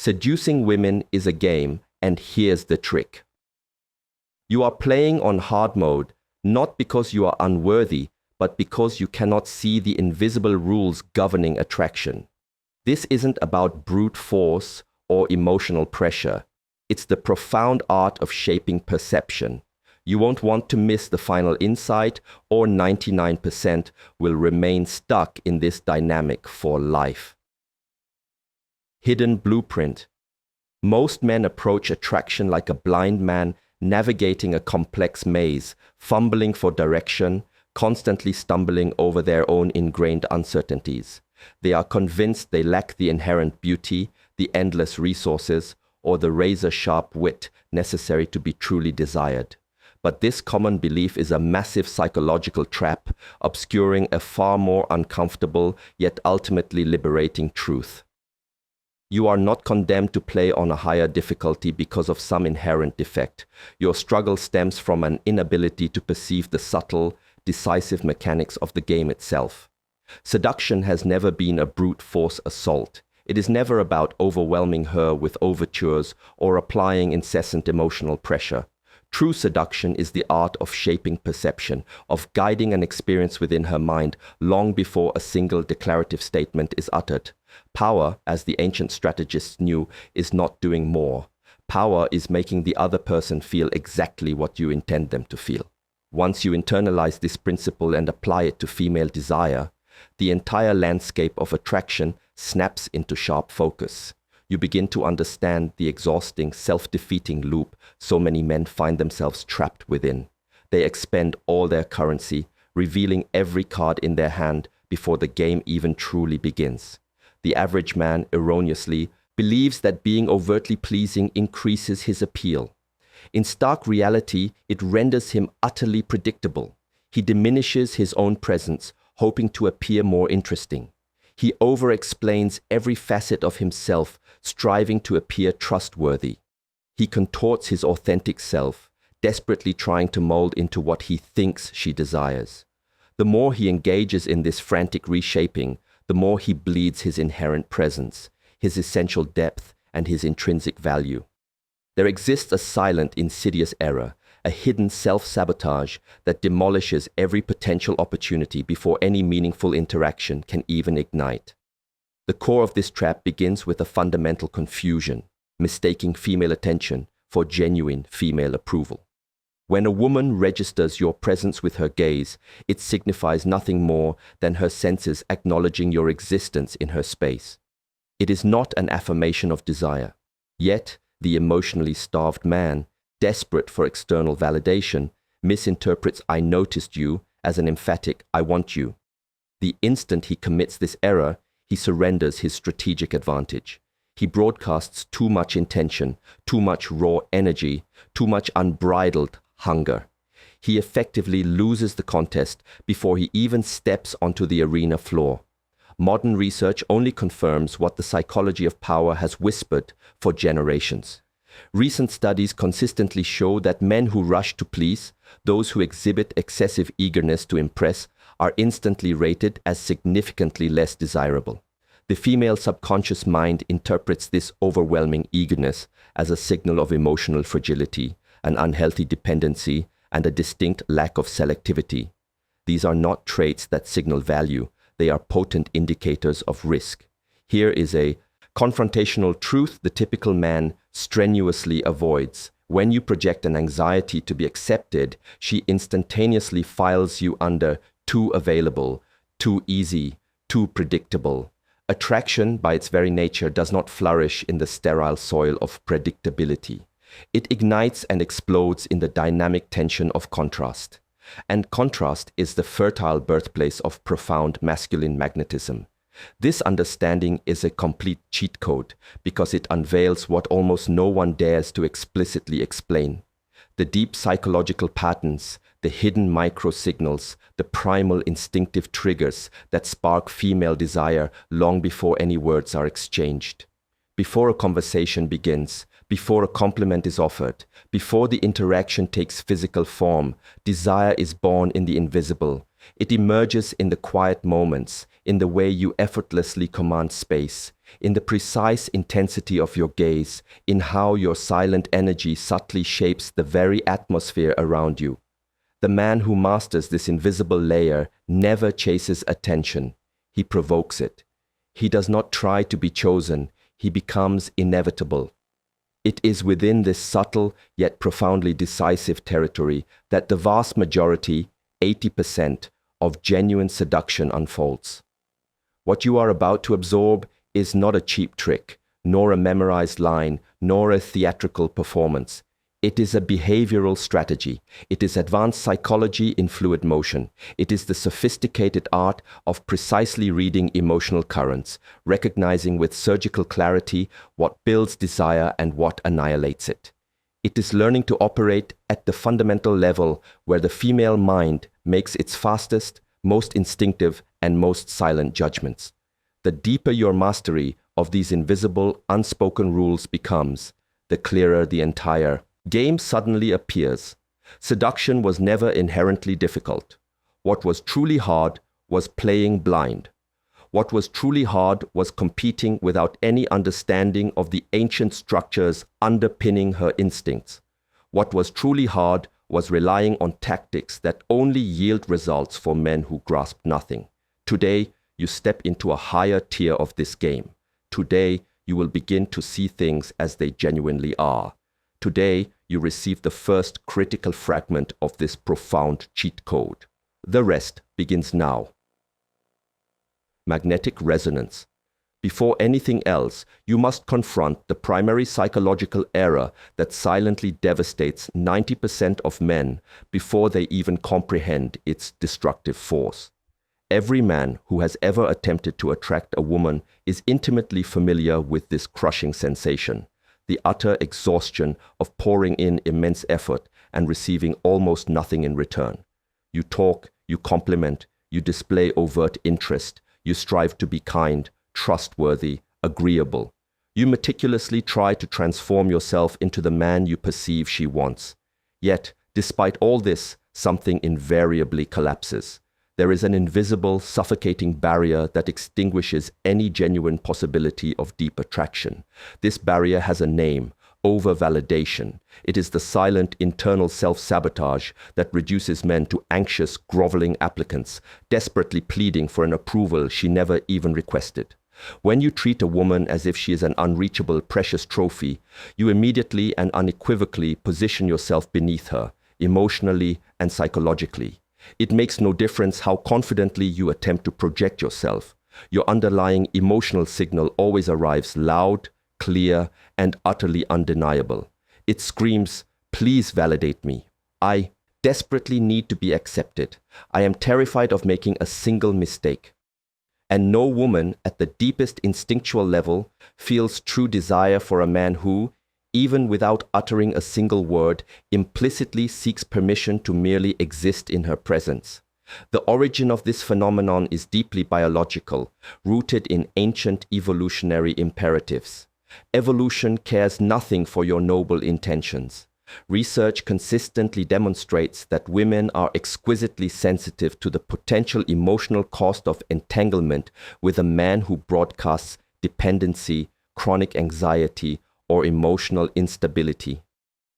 Seducing women is a game, and here's the trick. You are playing on hard mode, not because you are unworthy, but because you cannot see the invisible rules governing attraction. This isn't about brute force or emotional pressure. It's the profound art of shaping perception. You won't want to miss the final insight, or 99% will remain stuck in this dynamic for life. Hidden blueprint. Most men approach attraction like a blind man navigating a complex maze, fumbling for direction, constantly stumbling over their own ingrained uncertainties. They are convinced they lack the inherent beauty, the endless resources, or the razor-sharp wit necessary to be truly desired. But this common belief is a massive psychological trap, obscuring a far more uncomfortable yet ultimately liberating truth. You are not condemned to play on a higher difficulty because of some inherent defect. Your struggle stems from an inability to perceive the subtle, decisive mechanics of the game itself. Seduction has never been a brute force assault. It is never about overwhelming her with overtures or applying incessant emotional pressure. True seduction is the art of shaping perception, of guiding an experience within her mind long before a single declarative statement is uttered. Power, as the ancient strategists knew, is not doing more. Power is making the other person feel exactly what you intend them to feel. Once you internalize this principle and apply it to female desire, the entire landscape of attraction snaps into sharp focus. You begin to understand the exhausting, self-defeating loop so many men find themselves trapped within. They expend all their currency, revealing every card in their hand before the game even truly begins. The average man, erroneously, believes that being overtly pleasing increases his appeal. In stark reality, it renders him utterly predictable. He diminishes his own presence, hoping to appear more interesting. He over-explains every facet of himself, striving to appear trustworthy. He contorts his authentic self, desperately trying to mold into what he thinks she desires. The more he engages in this frantic reshaping, the more he bleeds his inherent presence, his essential depth, and his intrinsic value. There exists a silent, insidious error, a hidden self-sabotage that demolishes every potential opportunity before any meaningful interaction can even ignite. The core of this trap begins with a fundamental confusion, mistaking female attention for genuine female approval. When a woman registers your presence with her gaze, it signifies nothing more than her senses acknowledging your existence in her space. It is not an affirmation of desire. Yet, the emotionally starved man, desperate for external validation, misinterprets "I noticed you" as an emphatic "I want you." The instant he commits this error, he surrenders his strategic advantage. He broadcasts too much intention, too much raw energy, too much unbridled hunger. He effectively loses the contest before he even steps onto the arena floor. Modern research only confirms what the psychology of power has whispered for generations. Recent studies consistently show that men who rush to please, those who exhibit excessive eagerness to impress, are instantly rated as significantly less desirable. The female subconscious mind interprets this overwhelming eagerness as a signal of emotional fragility, an unhealthy dependency, and a distinct lack of selectivity. These are not traits that signal value. They are potent indicators of risk. Here is a confrontational truth the typical man strenuously avoids. When you project an anxiety to be accepted, she instantaneously files you under too available, too easy, too predictable. Attraction, by its very nature, does not flourish in the sterile soil of predictability. It ignites and explodes in the dynamic tension of contrast. And contrast is the fertile birthplace of profound masculine magnetism. This understanding is a complete cheat code because it unveils what almost no one dares to explicitly explain. The deep psychological patterns, the hidden micro-signals, the primal instinctive triggers that spark female desire long before any words are exchanged. Before a conversation begins, before a compliment is offered, before the interaction takes physical form, desire is born in the invisible. It emerges in the quiet moments, in the way you effortlessly command space, in the precise intensity of your gaze, in how your silent energy subtly shapes the very atmosphere around you. The man who masters this invisible layer never chases attention. He provokes it. He does not try to be chosen. He becomes inevitable. It is within this subtle yet profoundly decisive territory that the vast majority, 80%, of genuine seduction unfolds. What you are about to absorb is not a cheap trick, nor a memorized line, nor a theatrical performance. It is a behavioral strategy. It is advanced psychology in fluid motion. It is the sophisticated art of precisely reading emotional currents, recognizing with surgical clarity what builds desire and what annihilates it. It is learning to operate at the fundamental level where the female mind makes its fastest, most instinctive, and most silent judgments. The deeper your mastery of these invisible, unspoken rules becomes, the clearer the entire game suddenly appears. Seduction was never inherently difficult. What was truly hard was playing blind. What was truly hard was competing without any understanding of the ancient structures underpinning her instincts. What was truly hard was relying on tactics that only yield results for men who grasp nothing. Today, you step into a higher tier of this game. Today, you will begin to see things as they genuinely are. Today, you receive the first critical fragment of this profound cheat code. The rest begins now. Magnetic resonance. Before anything else, you must confront the primary psychological error that silently devastates 90% of men before they even comprehend its destructive force. Every man who has ever attempted to attract a woman is intimately familiar with this crushing sensation, the utter exhaustion of pouring in immense effort and receiving almost nothing in return. You talk, you compliment, you display overt interest, you strive to be kind, trustworthy, agreeable. You meticulously try to transform yourself into the man you perceive she wants. Yet, despite all this, something invariably collapses. There is an invisible, suffocating barrier that extinguishes any genuine possibility of deep attraction. This barrier has a name: over-validation. It is the silent internal self-sabotage that reduces men to anxious, groveling applicants, desperately pleading for an approval she never even requested. When you treat a woman as if she is an unreachable, precious trophy, you immediately and unequivocally position yourself beneath her, emotionally and psychologically. It makes no difference how confidently you attempt to project yourself. Your underlying emotional signal always arrives loud, clear, and utterly undeniable. It screams, "Please validate me. I desperately need to be accepted. I am terrified of making a single mistake." And no woman at the deepest instinctual level feels true desire for a man who, even without uttering a single word, implicitly seeks permission to merely exist in her presence. The origin of this phenomenon is deeply biological, rooted in ancient evolutionary imperatives. Evolution cares nothing for your noble intentions. Research consistently demonstrates that women are exquisitely sensitive to the potential emotional cost of entanglement with a man who broadcasts dependency, chronic anxiety, or emotional instability.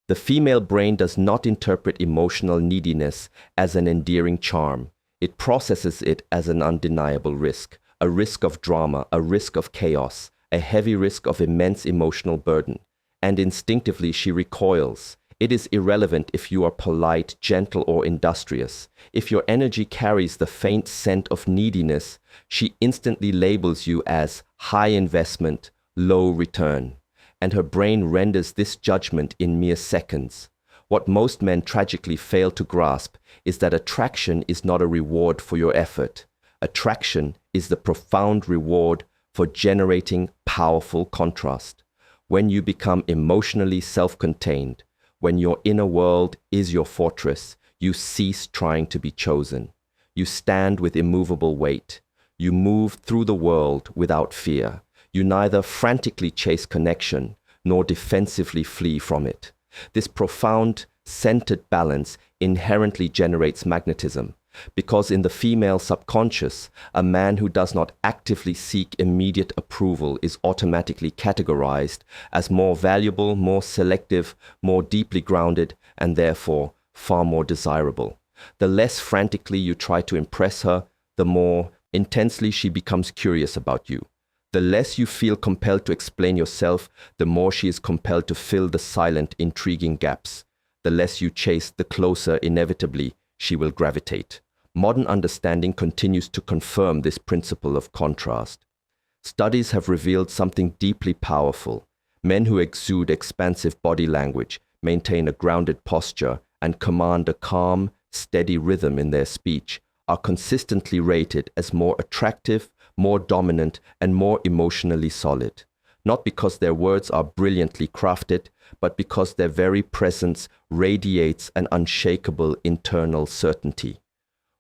The female brain does not interpret emotional neediness as an endearing charm. It processes it as an undeniable risk, a risk of drama, a risk of chaos, a heavy risk of immense emotional burden. And instinctively she recoils. It is irrelevant if you are polite, gentle, or industrious. If your energy carries the faint scent of neediness, she instantly labels you as high investment, low return. And her brain renders this judgment in mere seconds. What most men tragically fail to grasp is that attraction is not a reward for your effort. Attraction is the profound reward for generating powerful contrast. When you become emotionally self-contained, when your inner world is your fortress, you cease trying to be chosen. You stand with immovable weight. You move through the world without fear. You neither frantically chase connection nor defensively flee from it. This profound, centered balance inherently generates magnetism. because in the female subconscious, a man who does not actively seek immediate approval is automatically categorized as more valuable, more selective, more deeply grounded, and therefore far more desirable. The less frantically you try to impress her, the more intensely she becomes curious about you. The less you feel compelled to explain yourself, the more she is compelled to fill the silent, intriguing gaps. The less you chase, the closer, inevitably, she will gravitate. Modern understanding continues to confirm this principle of contrast. Studies have revealed something deeply powerful. Men who exude expansive body language, maintain a grounded posture, and command a calm, steady rhythm in their speech are consistently rated as more attractive, more dominant, and more emotionally solid. Not because their words are brilliantly crafted, but because their very presence radiates an unshakable internal certainty.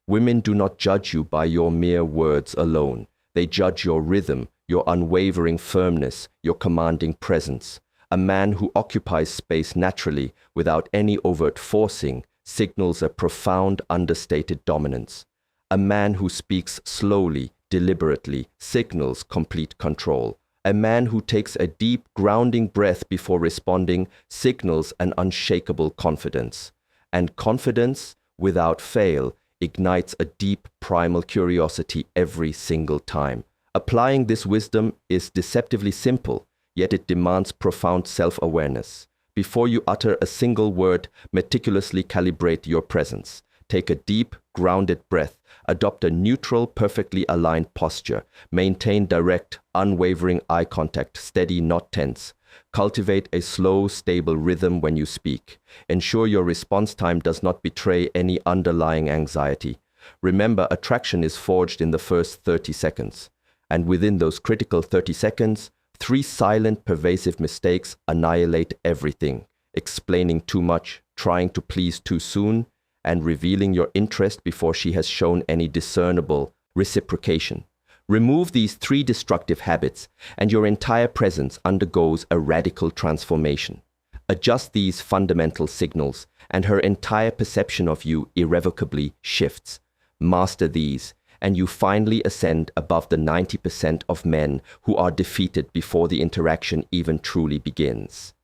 Women do not judge you by your mere words alone. They judge your rhythm, your unwavering firmness, your commanding presence. A man who occupies space naturally, without any overt forcing, signals a profound, understated dominance. A man who speaks slowly, deliberately, signals complete control. A man who takes a deep, grounding breath before responding signals an unshakable confidence. And confidence, without fail, ignites a deep, primal curiosity every single time. Applying this wisdom is deceptively simple, yet it demands profound self-awareness. Before you utter a single word, meticulously calibrate your presence. Take a deep, grounded breath. Adopt a neutral, perfectly aligned posture. Maintain direct, unwavering eye contact, steady, not tense. Cultivate a slow, stable rhythm when you speak. Ensure your response time does not betray any underlying anxiety. Remember, attraction is forged in the first 30 seconds. And within those critical 30 seconds, 3 silent, pervasive mistakes annihilate everything. Explaining too much, trying to please too soon, and revealing your interest before she has shown any discernible reciprocation. Remove these 3 destructive habits, and your entire presence undergoes a radical transformation. Adjust these fundamental signals, and her entire perception of you irrevocably shifts. Master these, and you finally ascend above the 90% of men who are defeated before the interaction even truly begins.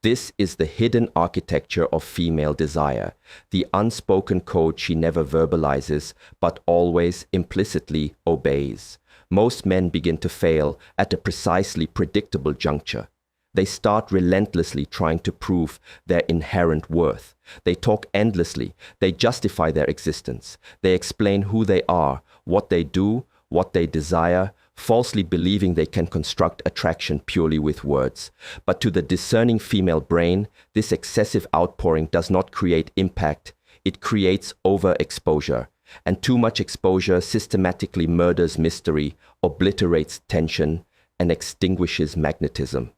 This is the hidden architecture of female desire, the unspoken code she never verbalizes, but always implicitly obeys. Most men begin to fail at a precisely predictable juncture. They start relentlessly trying to prove their inherent worth. They talk endlessly. They justify their existence. They explain who they are, what they do, what they desire, falsely believing they can construct attraction purely with words. But to the discerning female brain, this excessive outpouring does not create impact. It creates overexposure. And too much exposure systematically murders mystery, obliterates tension, and extinguishes magnetism.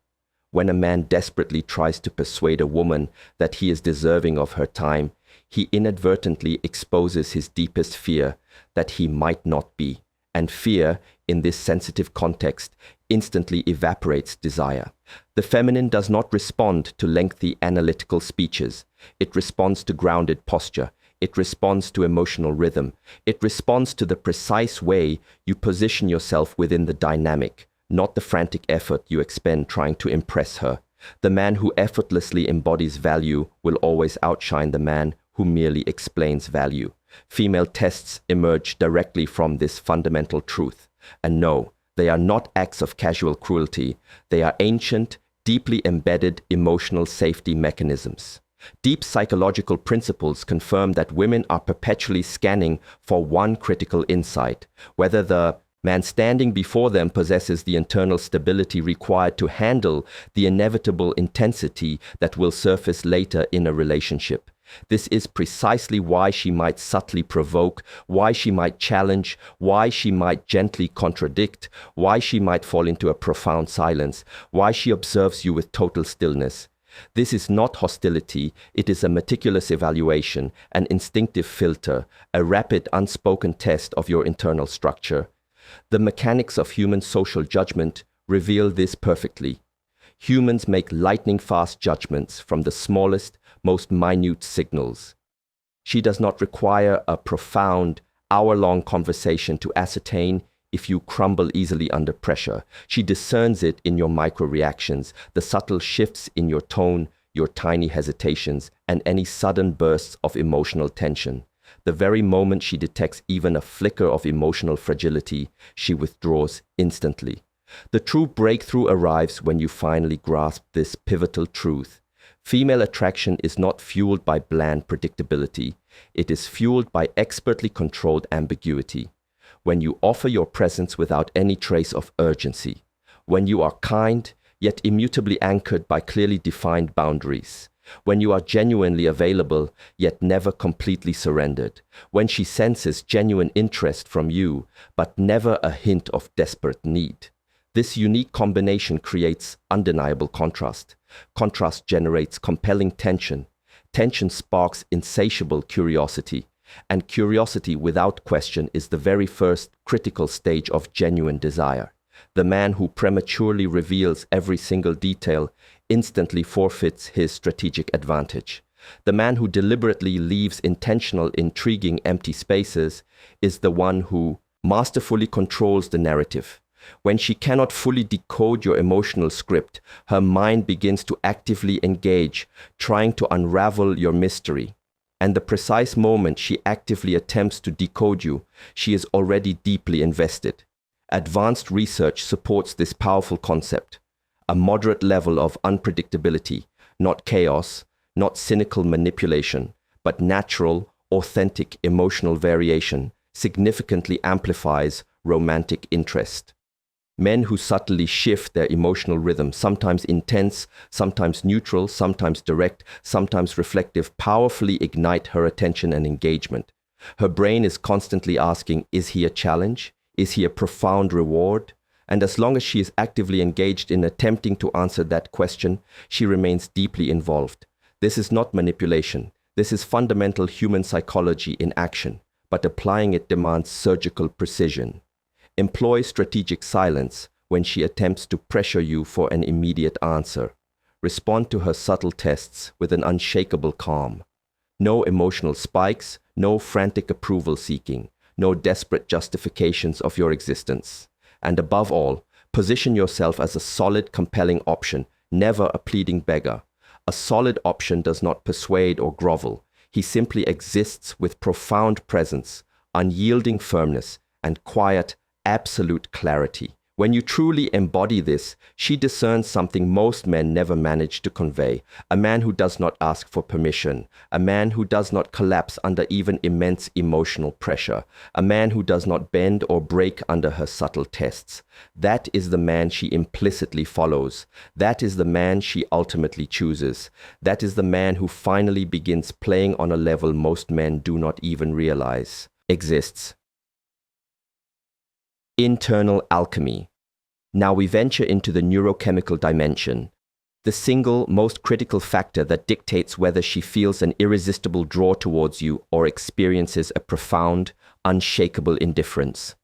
When a man desperately tries to persuade a woman that he is deserving of her time, he inadvertently exposes his deepest fear, that he might not be. And fear, in this sensitive context, instantly evaporates desire. The feminine does not respond to lengthy analytical speeches. It responds to grounded posture. It responds to emotional rhythm. It responds to the precise way you position yourself within the dynamic, not the frantic effort you expend trying to impress her. The man who effortlessly embodies value will always outshine the man who merely explains value. Female tests emerge directly from this fundamental truth. And no, they are not acts of casual cruelty. They are ancient, deeply embedded emotional safety mechanisms. Deep psychological principles confirm that women are perpetually scanning for one critical insight, whether the man standing before them possesses the internal stability required to handle the inevitable intensity that will surface later in a relationship. This is precisely why she might subtly provoke, why she might challenge, why she might gently contradict, why she might fall into a profound silence, why she observes you with total stillness. This is not hostility, it is a meticulous evaluation, an instinctive filter, a rapid unspoken test of your internal structure. The mechanics of human social judgment reveal this perfectly. Humans make lightning-fast judgments from the smallest, most minute signals. She does not require a profound, hour-long conversation to ascertain if you crumble easily under pressure. She discerns it in your micro-reactions, the subtle shifts in your tone, your tiny hesitations, and any sudden bursts of emotional tension. The very moment she detects even a flicker of emotional fragility, she withdraws instantly. The true breakthrough arrives when you finally grasp this pivotal truth. Female attraction is not fueled by bland predictability. It is fueled by expertly controlled ambiguity. When you offer your presence without any trace of urgency. When you are kind, yet immutably anchored by clearly defined boundaries. When you are genuinely available, yet never completely surrendered. When she senses genuine interest from you, but never a hint of desperate need. This unique combination creates undeniable contrast. Contrast generates compelling tension. Tension sparks insatiable curiosity. And curiosity without question is the very first critical stage of genuine desire. The man who prematurely reveals every single detail instantly forfeits his strategic advantage. The man who deliberately leaves intentional, intriguing empty spaces is the one who masterfully controls the narrative. When she cannot fully decode your emotional script, her mind begins to actively engage, trying to unravel your mystery. And the precise moment she actively attempts to decode you, she is already deeply invested. Advanced research supports this powerful concept. A moderate level of unpredictability, not chaos, not cynical manipulation, but natural, authentic emotional variation, significantly amplifies romantic interest. Men who subtly shift their emotional rhythm, sometimes intense, sometimes neutral, sometimes direct, sometimes reflective, powerfully ignite her attention and engagement. Her brain is constantly asking, is he a challenge? Is he a profound reward? And as long as she is actively engaged in attempting to answer that question, she remains deeply involved. This is not manipulation. This is fundamental human psychology in action, but applying it demands surgical precision. Employ strategic silence when she attempts to pressure you for an immediate answer. Respond to her subtle tests with an unshakable calm. No emotional spikes, no frantic approval seeking, no desperate justifications of your existence. And above all, position yourself as a solid, compelling option, never a pleading beggar. A solid option does not persuade or grovel. He simply exists with profound presence, unyielding firmness, and quiet, absolute clarity. When you truly embody this, she discerns something most men never manage to convey. A man who does not ask for permission. A man who does not collapse under even immense emotional pressure. A man who does not bend or break under her subtle tests. That is the man she implicitly follows. That is the man she ultimately chooses. That is the man who finally begins playing on a level most men do not even realize exists. Internal alchemy. Now we venture into the neurochemical dimension, the single most critical factor that dictates whether she feels an irresistible draw towards you or experiences a profound, unshakable indifference.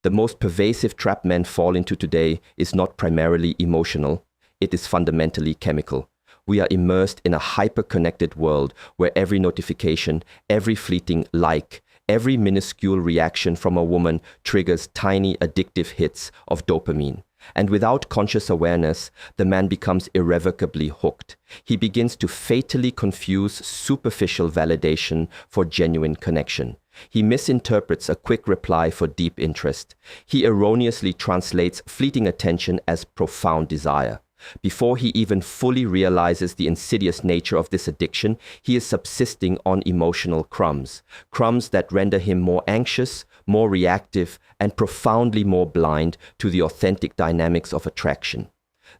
The most pervasive trap men fall into today is not primarily emotional, it is fundamentally chemical. We are immersed in a hyper-connected world where every notification, every fleeting like, every minuscule reaction from a woman triggers tiny addictive hits of dopamine. And without conscious awareness, the man becomes irrevocably hooked. He begins to fatally confuse superficial validation for genuine connection. He misinterprets a quick reply for deep interest. He erroneously translates fleeting attention as profound desire. Before he even fully realizes the insidious nature of this addiction, he is subsisting on emotional crumbs. Crumbs that render him more anxious, more reactive, and profoundly more blind to the authentic dynamics of attraction.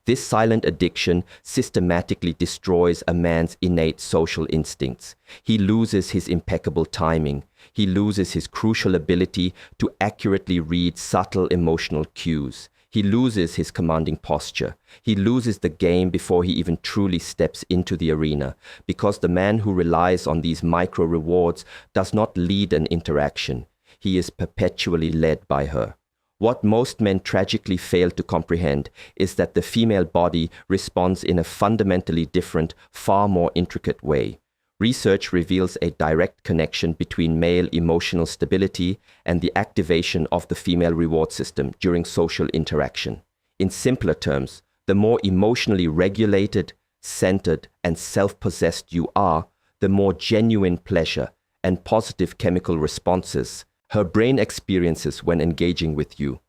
This silent addiction systematically destroys a man's innate social instincts. He loses his impeccable timing. He loses his crucial ability to accurately read subtle emotional cues. He loses his commanding posture. He loses the game before he even truly steps into the arena, because the man who relies on these micro rewards does not lead an interaction. He is perpetually led by her. What most men tragically fail to comprehend is that the female body responds in a fundamentally different, far more intricate way. Research reveals a direct connection between male emotional stability and the activation of the female reward system during social interaction. In simpler terms, the more emotionally regulated, centered, and self-possessed you are, the more genuine pleasure and positive chemical responses her brain experiences when engaging with you.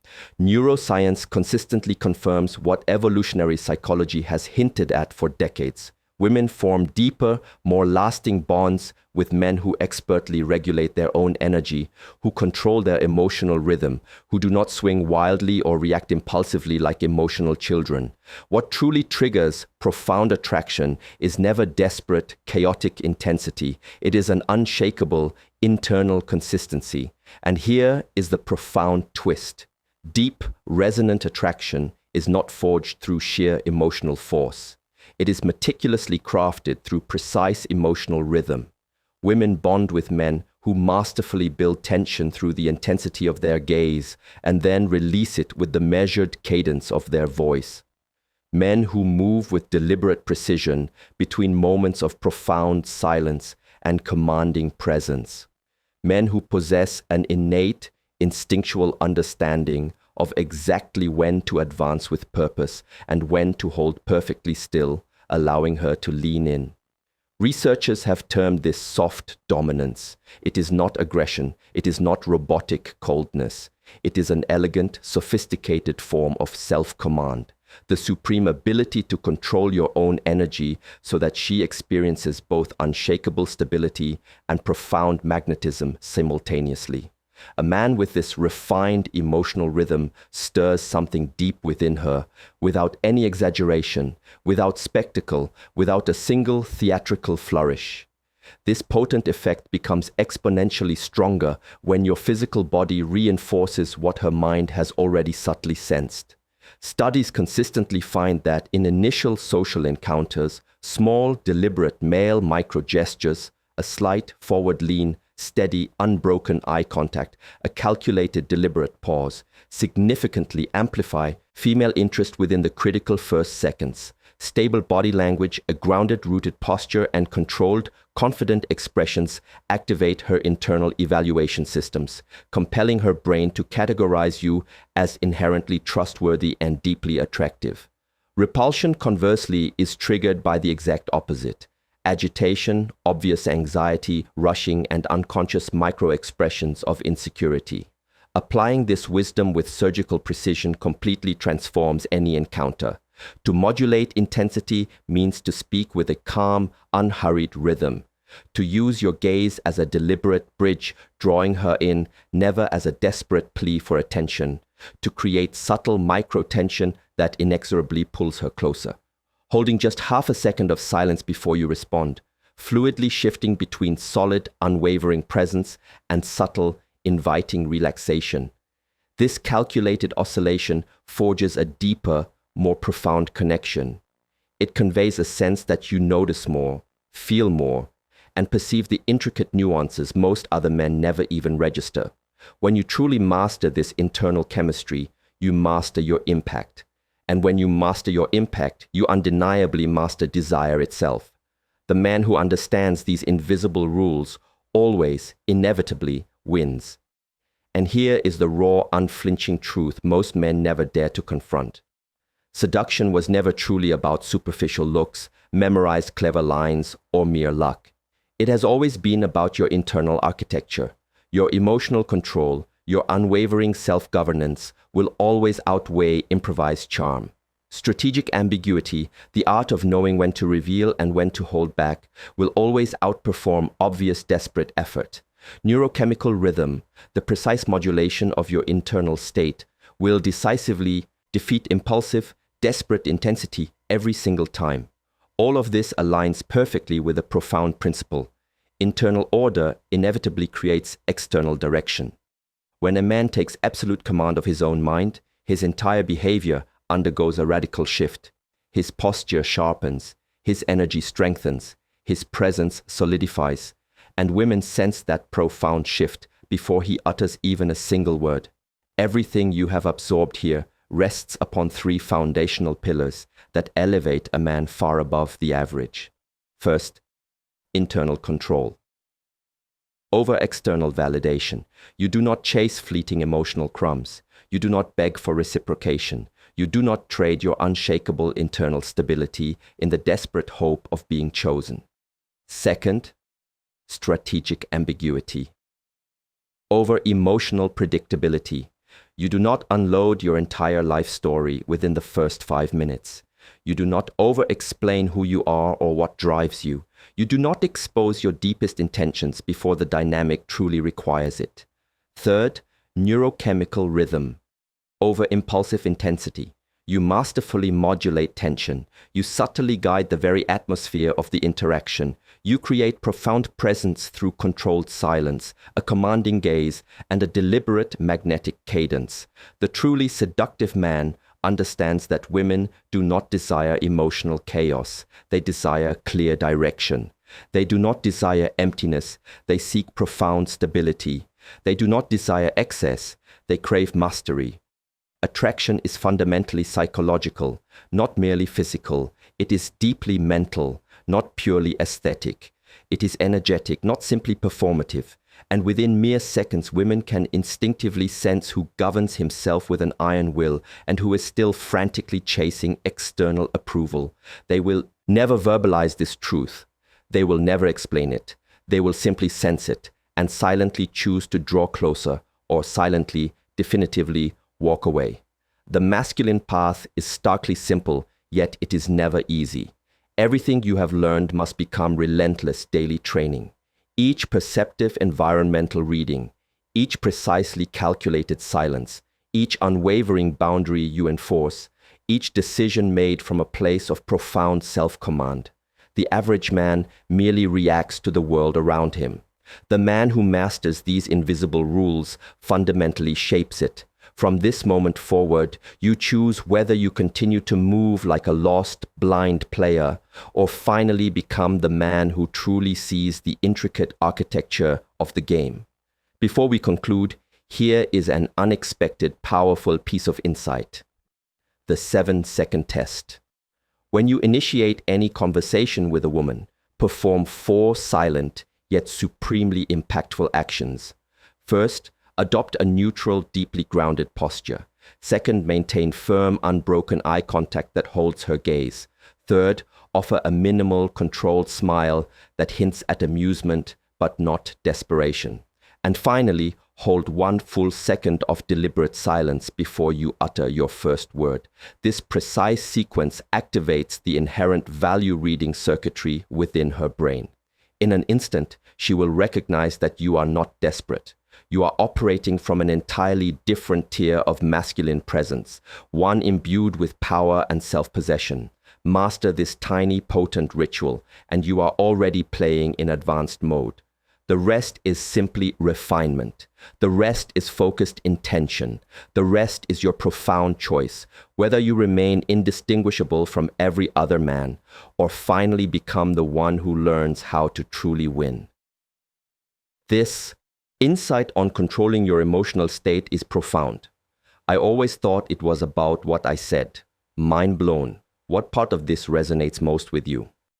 Neuroscience consistently confirms what evolutionary psychology has hinted at for decades. Women form deeper, more lasting bonds with men who expertly regulate their own energy, who control their emotional rhythm, who do not swing wildly or react impulsively like emotional children. What truly triggers profound attraction is never desperate, chaotic intensity. It is an unshakable, internal consistency. And here is the profound twist. Deep, resonant attraction is not forged through sheer emotional force. It is meticulously crafted through precise emotional rhythm. Women bond with men who masterfully build tension through the intensity of their gaze and then release it with the measured cadence of their voice. Men who move with deliberate precision between moments of profound silence and commanding presence. Men who possess an innate, instinctual understanding of exactly when to advance with purpose and when to hold perfectly still, allowing her to lean in. Researchers have termed this soft dominance. It is not aggression. It is not robotic coldness. It is an elegant, sophisticated form of self-command, the supreme ability to control your own energy so that she experiences both unshakable stability and profound magnetism simultaneously. A man with this refined emotional rhythm stirs something deep within her, without any exaggeration, without spectacle, without a single theatrical flourish. This potent effect becomes exponentially stronger when your physical body reinforces what her mind has already subtly sensed. Studies consistently find that in initial social encounters, small, deliberate male micro-gestures, a slight forward lean, steady, unbroken eye contact, a calculated, deliberate pause, significantly amplify female interest within the critical first seconds. Stable body language, a grounded, rooted posture, and controlled, confident expressions activate her internal evaluation systems, compelling her brain to categorize you as inherently trustworthy and deeply attractive. Repulsion, conversely, is triggered by the exact opposite. Agitation, obvious anxiety, rushing, and unconscious micro-expressions of insecurity. Applying this wisdom with surgical precision completely transforms any encounter. To modulate intensity means to speak with a calm, unhurried rhythm. To use your gaze as a deliberate bridge, drawing her in, never as a desperate plea for attention. To create subtle micro-tension that inexorably pulls her closer. Holding just half a second of silence before you respond, fluidly shifting between solid, unwavering presence and subtle, inviting relaxation. This calculated oscillation forges a deeper, more profound connection. It conveys a sense that you notice more, feel more, and perceive the intricate nuances most other men never even register. When you truly master this internal chemistry, you master your impact. And when you master your impact, you undeniably master desire itself. The man who understands these invisible rules always, inevitably, wins. And here is the raw, unflinching truth most men never dare to confront. Seduction was never truly about superficial looks, memorized clever lines, or mere luck. It has always been about your internal architecture. Your emotional control, your unwavering self-governance will always outweigh improvised charm. Strategic ambiguity, the art of knowing when to reveal and when to hold back, will always outperform obvious desperate effort. Neurochemical rhythm, the precise modulation of your internal state, will decisively defeat impulsive, desperate intensity every single time. All of this aligns perfectly with a profound principle. Internal order inevitably creates external direction. When a man takes absolute command of his own mind, his entire behavior undergoes a radical shift. His posture sharpens, his energy strengthens, his presence solidifies, and women sense that profound shift before he utters even a single word. Everything you have absorbed here rests upon three foundational pillars that elevate a man far above the average. First, internal control. Over external validation. You do not chase fleeting emotional crumbs. You do not beg for reciprocation. You do not trade your unshakable internal stability in the desperate hope of being chosen. Second, strategic ambiguity. Over emotional predictability. You do not unload your entire life story within the first 5 minutes. You do not over-explain who you are or what drives you. You do not expose your deepest intentions before the dynamic truly requires it. Third, neurochemical rhythm. Over impulsive intensity. You masterfully modulate tension. You subtly guide the very atmosphere of the interaction. You create profound presence through controlled silence, a commanding gaze, and a deliberate magnetic cadence. The truly seductive man understands that women do not desire emotional chaos. They desire clear direction. They do not desire emptiness. They seek profound stability. They do not desire excess. They crave mastery. Attraction is fundamentally psychological, not merely physical. It is deeply mental, not purely aesthetic. It is energetic, not simply performative. And within mere seconds, women can instinctively sense who governs himself with an iron will and who is still frantically chasing external approval. They will never verbalize this truth. They will never explain it. They will simply sense it and silently choose to draw closer or silently, definitively walk away. The masculine path is starkly simple, yet it is never easy. Everything you have learned must become relentless daily training. Each perceptive environmental reading, each precisely calculated silence, each unwavering boundary you enforce, each decision made from a place of profound self-command. The average man merely reacts to the world around him. The man who masters these invisible rules fundamentally shapes it. From this moment forward, you choose whether you continue to move like a lost, blind player, or finally become the man who truly sees the intricate architecture of the game. Before we conclude, here is an unexpected, powerful piece of insight. The 7-second test. When you initiate any conversation with a woman, perform 4 silent, yet supremely impactful actions. First, adopt a neutral, deeply grounded posture. Second, maintain firm, unbroken eye contact that holds her gaze. Third, offer a minimal, controlled smile that hints at amusement but not desperation. And finally, hold 1 full second of deliberate silence before you utter your first word. This precise sequence activates the inherent value-reading circuitry within her brain. In an instant, she will recognize that you are not desperate. You are operating from an entirely different tier of masculine presence, one imbued with power and self-possession. Master this tiny, potent ritual, and you are already playing in advanced mode. The rest is simply refinement. The rest is focused intention. The rest is your profound choice, whether you remain indistinguishable from every other man, or finally become the one who learns how to truly win. This insight on controlling your emotional state is profound. I always thought it was about what I said. Mind blown. What part of this resonates most with you?